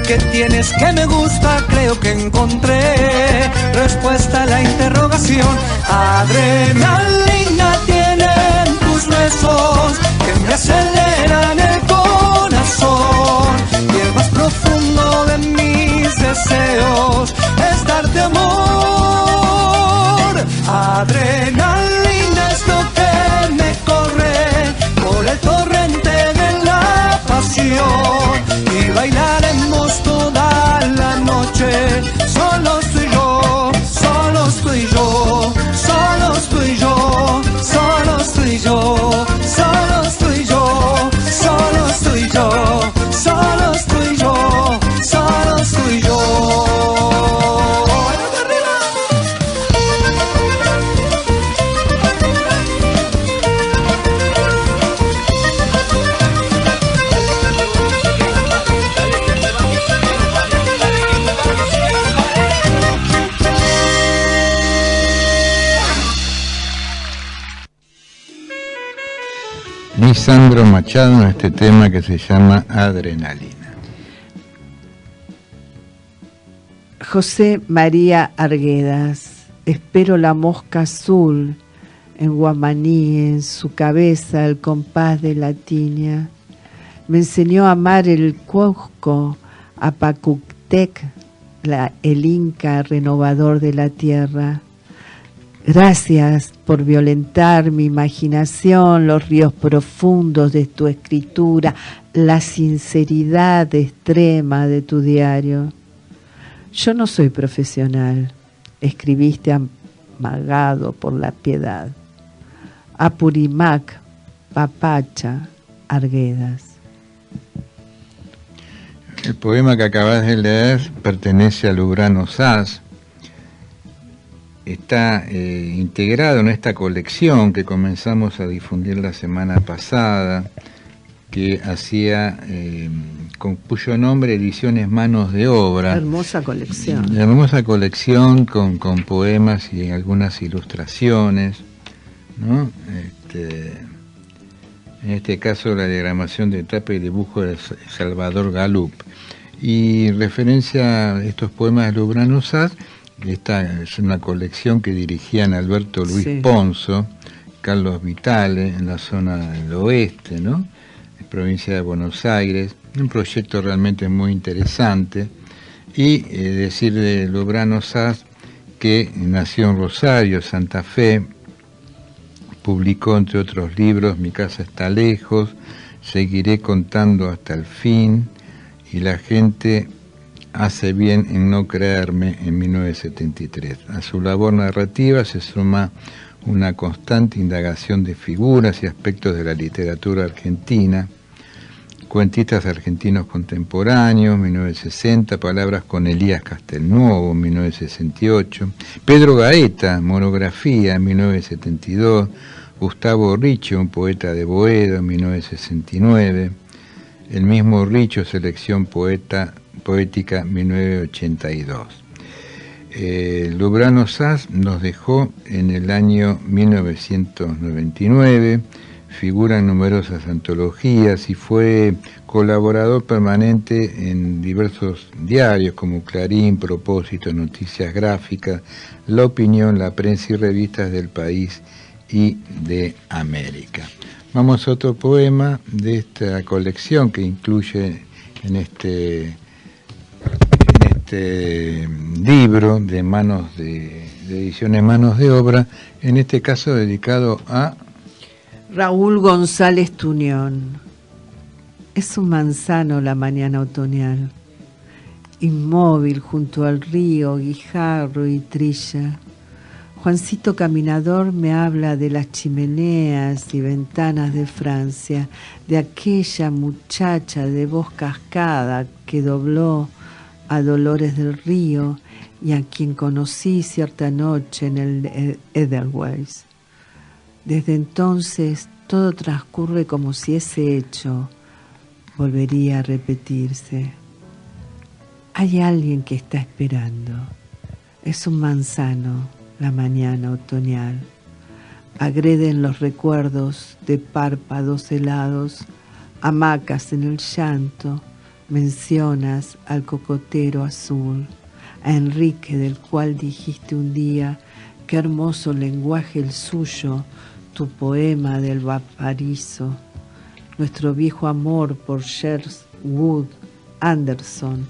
¿Qué tienes que me gusta? Creo que encontré respuesta a la interrogación. Adrenalina tienen tus besos que me aceleran el corazón, y el más profundo de mis deseos es darte amor. Adrenalina es lo que me corre por el
Lisandro Machado en este tema que se llama Adrenalina.
José María Arguedas, espero la mosca azul en Guamaní, en su cabeza el compás de la tiña. Me enseñó a amar el Cuauhco, a Pacuctec, el Inca renovador de la tierra. Gracias por violentar mi imaginación, los ríos profundos de tu escritura, la sinceridad extrema de tu diario. Yo no soy profesional, escribiste amagado por la piedad. Apurimac, Papacha, Arguedas.
El poema que acabas de leer pertenece a Lubrano Saz. Está integrado en esta colección que comenzamos a difundir la semana pasada, que hacía, con cuyo nombre Ediciones Manos de Obra.
Hermosa colección.
Hermosa colección con poemas y algunas ilustraciones, ¿no? En este caso la diagramación de tapa y dibujo de Salvador Galup. Y referencia a estos poemas de Lubrano Saz, esta es una colección que dirigían Alberto Luis Ponzo, Carlos Vitale, en la zona del oeste, ¿no? Provincia de Buenos Aires, un proyecto realmente muy interesante. Y decir de Lubrano Saz que nació en Rosario, Santa Fe, publicó entre otros libros Mi casa está lejos, Seguiré contando hasta el fin y La gente hace bien en no creerme en 1973. A su labor narrativa se suma una constante indagación de figuras y aspectos de la literatura argentina, Cuentistas argentinos contemporáneos, 1960, Palabras con Elías Castelnuovo, 1968, Pedro Gaeta, Monografía, 1972, Gustavo Richo, un poeta de Boedo, 1969, el mismo Richo, Selección Poética, 1982. Lubrano Saz nos dejó en el año 1999, figura en numerosas antologías y fue colaborador permanente en diversos diarios como Clarín, Propósito, Noticias Gráficas, La Opinión, La Prensa y revistas del país y de América. Vamos a otro poema de esta colección que incluye en este libro de Ediciones Manos de Obra, en este caso dedicado a
Raúl González Tuñón. Es un manzano la mañana otoñal, inmóvil junto al río, guijarro y trilla. Juancito Caminador me habla de las chimeneas y ventanas de Francia, de aquella muchacha de voz cascada que dobló a Dolores del Río y a quien conocí cierta noche en el Edelweiss. Desde entonces todo transcurre como si ese hecho volvería a repetirse. Hay alguien que está esperando. Es un manzano la mañana otoñal. Agreden los recuerdos de párpados helados, hamacas en el llanto. Mencionas al cocotero azul, a Enrique, del cual dijiste un día, qué hermoso lenguaje el suyo, tu poema del vaparizo, nuestro viejo amor por Sherwood Anderson,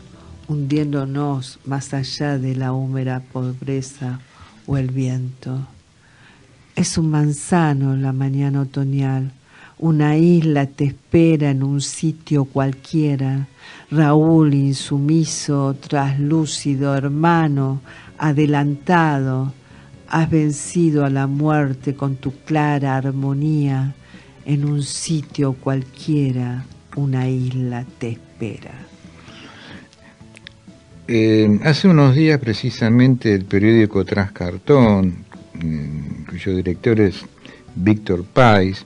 hundiéndonos más allá de la húmeda pobreza o el viento. Es un manzano la mañana otoñal, una isla te espera en un sitio cualquiera. Raúl insumiso, traslúcido, hermano, adelantado, has vencido a la muerte con tu clara armonía. En un sitio cualquiera, una isla te espera.
Hace unos días precisamente el periódico Transcartón, cuyo director es Víctor Páez,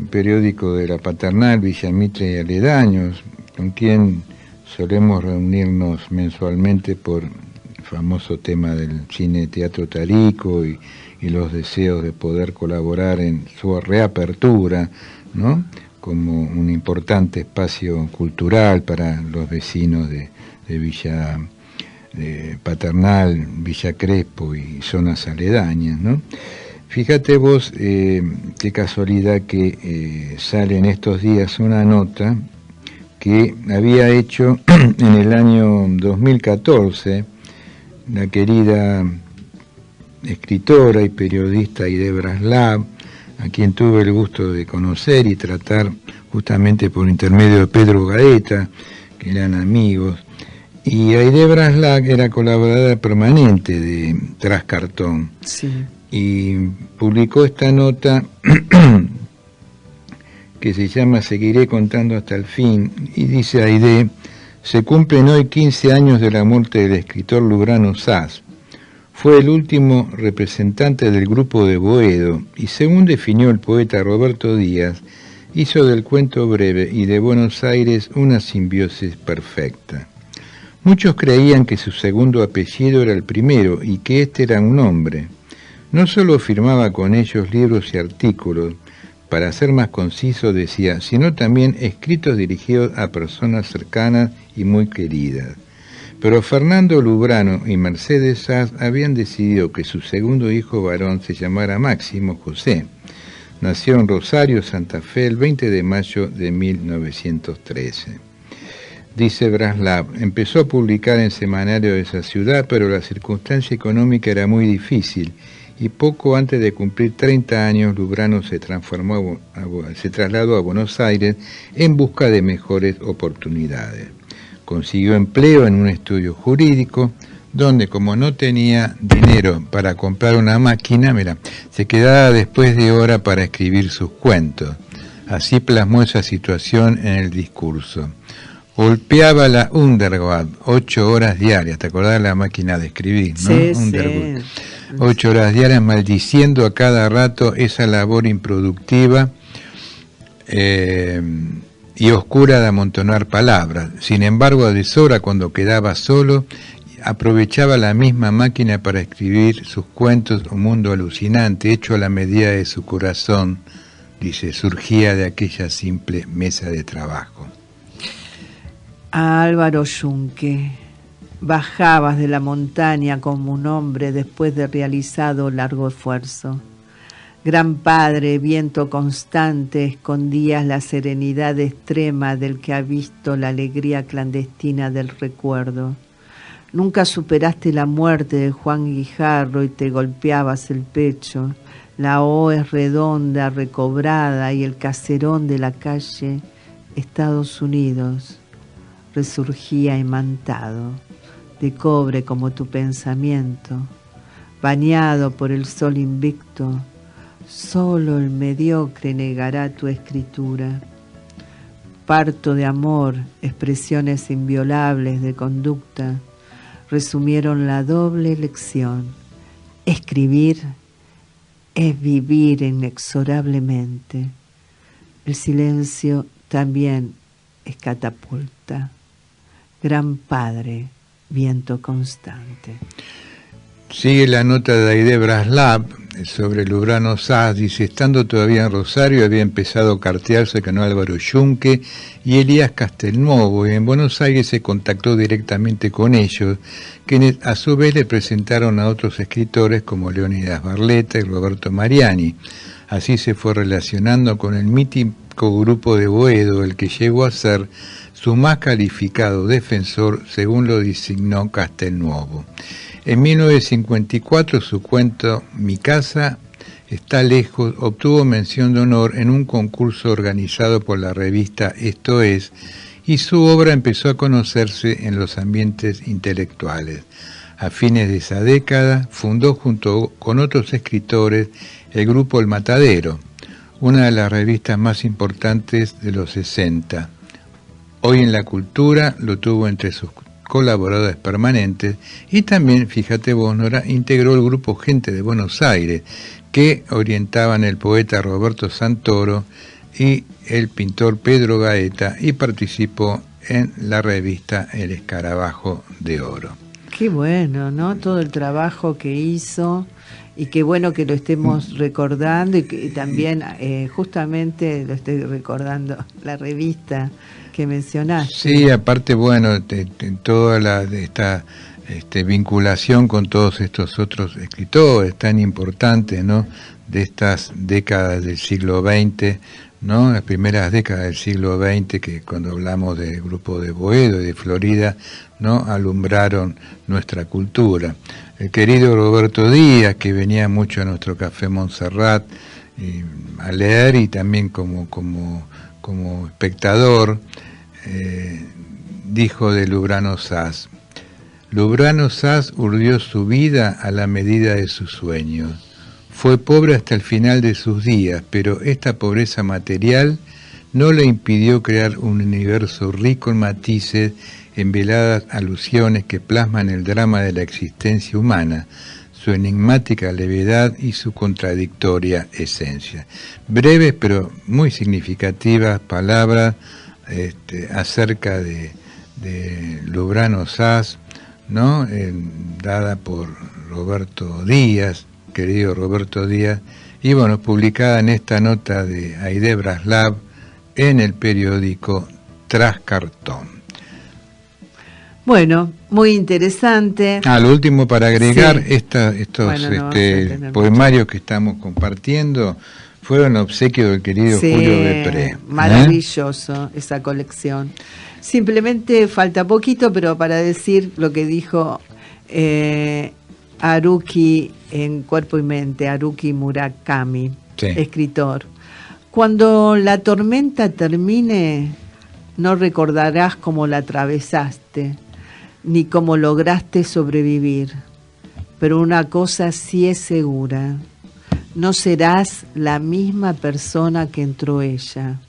periódico de la Paternal, Villa Mitre y aledaños, con quien solemos reunirnos mensualmente por el famoso tema del cine teatro Tarico y los deseos de poder colaborar en su reapertura, ¿no? Como un importante espacio cultural para los vecinos de Villa Paternal, Villa Crespo y zonas aledañas, ¿no? Fíjate vos qué casualidad que sale en estos días una nota que había hecho en el año 2014 la querida escritora y periodista Aide Braslab, a quien tuve el gusto de conocer y tratar justamente por intermedio de Pedro Gaeta, que eran amigos. Y Aide Braslab era colaboradora permanente de Trascartón.
Sí.
Y publicó esta nota que se llama Seguiré contando hasta el fin, y dice Aide: se cumplen hoy 15 años de la muerte del escritor Lubrano Saz. Fue el último representante del grupo de Boedo, y según definió el poeta Roberto Díaz, hizo del cuento breve y de Buenos Aires una simbiosis perfecta. Muchos creían que su segundo apellido era el primero y que este era un nombre. No solo firmaba con ellos libros y artículos, para ser más conciso decía, sino también escritos dirigidos a personas cercanas y muy queridas. Pero Fernando Lubrano y Mercedes Saz habían decidido que su segundo hijo varón se llamara Máximo José. Nació en Rosario, Santa Fe, el 20 de mayo de 1913. Dice Braslab, empezó a publicar en semanario de esa ciudad, pero la circunstancia económica era muy difícil, y poco antes de cumplir 30 años, Lubrano se trasladó a Buenos Aires en busca de mejores oportunidades. Consiguió empleo en un estudio jurídico, donde como no tenía dinero para comprar una máquina, se quedaba después de hora para escribir sus cuentos. Así plasmó esa situación en el discurso. Golpeaba la Underwood 8 horas diarias, ¿te acordás de la máquina de escribir? ¿No?
Sí,
Underwood. 8 horas diarias, maldiciendo a cada rato esa labor improductiva y oscura de amontonar palabras. Sin embargo, a deshora, cuando quedaba solo, aprovechaba la misma máquina para escribir sus cuentos, un mundo alucinante, hecho a la medida de su corazón, dice, surgía de aquella simple mesa de trabajo.
A Álvaro Yunque, bajabas de la montaña como un hombre después de realizado largo esfuerzo. Gran Padre, viento constante, escondías la serenidad extrema del que ha visto la alegría clandestina del recuerdo. Nunca superaste la muerte de Juan Guijarro y te golpeabas el pecho. La O es redonda, recobrada, y el caserón de la calle Estados Unidos resurgía imantado, de cobre como tu pensamiento, bañado por el sol invicto. Solo el mediocre negará tu escritura. Parto de amor, expresiones inviolables de conducta, resumieron la doble lección. Escribir es vivir inexorablemente. El silencio también es catapulta. Gran Padre, viento constante.
Sigue la nota de Aide Braslab sobre Lubrano Saz, dice, estando todavía en Rosario había empezado a cartearse con Álvaro Yunque y Elías Castelnuovo, y en Buenos Aires se contactó directamente con ellos, quienes a su vez le presentaron a otros escritores como Leónidas Barletta y Roberto Mariani. Así se fue relacionando con el mítico grupo de Boedo, el que llegó a ser su más calificado defensor, según lo designó Castelnuovo. En 1954 su cuento Mi casa está lejos obtuvo mención de honor en un concurso organizado por la revista Esto Es, y su obra empezó a conocerse en los ambientes intelectuales. A fines de esa década fundó junto con otros escritores el grupo El Matadero, una de las revistas más importantes de los 60. Hoy en la Cultura lo tuvo entre sus colaboradores permanentes, y también, fíjate vos, Nora, integró el grupo Gente de Buenos Aires, que orientaban el poeta Roberto Santoro y el pintor Pedro Gaeta, y participó en la revista El Escarabajo de Oro.
Qué bueno, ¿no? Todo el trabajo que hizo y qué bueno que lo estemos recordando y que también justamente lo estoy recordando, la revista que mencionaste.
Sí, aparte, bueno, toda esta vinculación con todos estos otros escritores tan importantes, ¿no?, de estas décadas del siglo XX, ¿no?, las primeras décadas del siglo XX, que cuando hablamos del grupo de Boedo y de Florida, ¿no?, alumbraron nuestra cultura. El querido Roberto Díaz, que venía mucho a nuestro Café Montserrat a leer y también como espectador, dijo de Lubrano Saz: Lubrano Saz urdió su vida a la medida de sus sueños. Fue pobre hasta el final de sus días, pero esta pobreza material no le impidió crear un universo rico en matices, en veladas alusiones que plasman el drama de la existencia humana, su enigmática levedad y su contradictoria esencia. Breves pero muy significativas palabras acerca de Lubrano Saz, ¿no?, dada por Roberto Díaz, querido Roberto Díaz, y bueno, publicada en esta nota de Aide Braslav en el periódico Trascartón.
Bueno, muy interesante.
Lo último para agregar,
sí.
estos poemarios que estamos compartiendo fueron obsequio del querido Julio Bepré.
Maravilloso esa colección. Simplemente falta poquito, pero para decir lo que dijo Haruki en Cuerpo y Mente, Haruki Murakami, escritor. Cuando la tormenta termine, no recordarás cómo la atravesaste, ni cómo lograste sobrevivir. Pero una cosa sí es segura: no serás la misma persona que entró ella.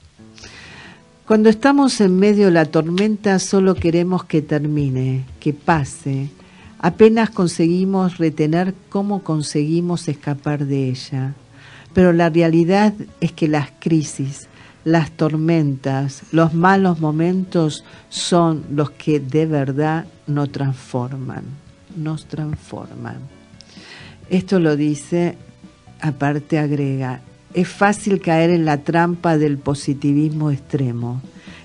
Cuando estamos en medio de la tormenta, solo queremos que termine, que pase. Apenas conseguimos retener cómo conseguimos escapar de ella. Pero la realidad es que las crisis, las tormentas, los malos momentos son los que de verdad nos transforman. Esto lo dice, aparte agrega: es fácil caer en la trampa del positivismo extremo.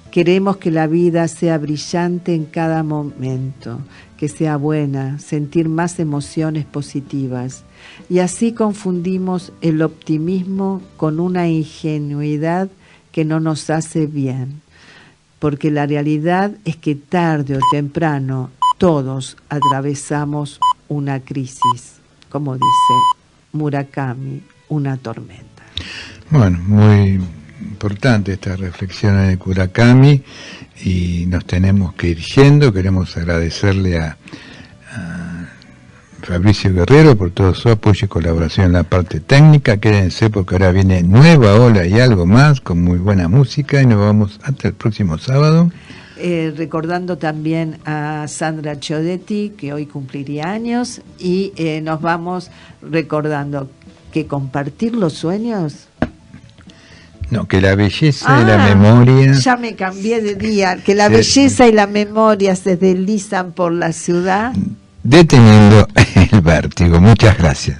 Queremos que la vida sea brillante en cada momento, que sea buena, sentir más emociones positivas. Y así confundimos el optimismo con una ingenuidad que no nos hace bien. Porque la realidad es que tarde o temprano todos atravesamos una crisis, como dice Murakami, una tormenta.
Bueno, muy importante esta reflexión de Murakami, y nos tenemos que ir yendo. Queremos agradecerle a Fabricio Guerrero por todo su apoyo y colaboración en la parte técnica. Quédense porque ahora viene Nueva Ola y algo más con muy buena música, y nos vamos hasta el próximo sábado.
Recordando también a Sandra Chiodetti, que hoy cumpliría años, y nos vamos recordando que compartir los sueños...
No, que la belleza y la memoria...
Ya me cambié de día. Que la belleza y la memoria se deslizan por la ciudad.
Deteniendo el vértigo. Muchas gracias.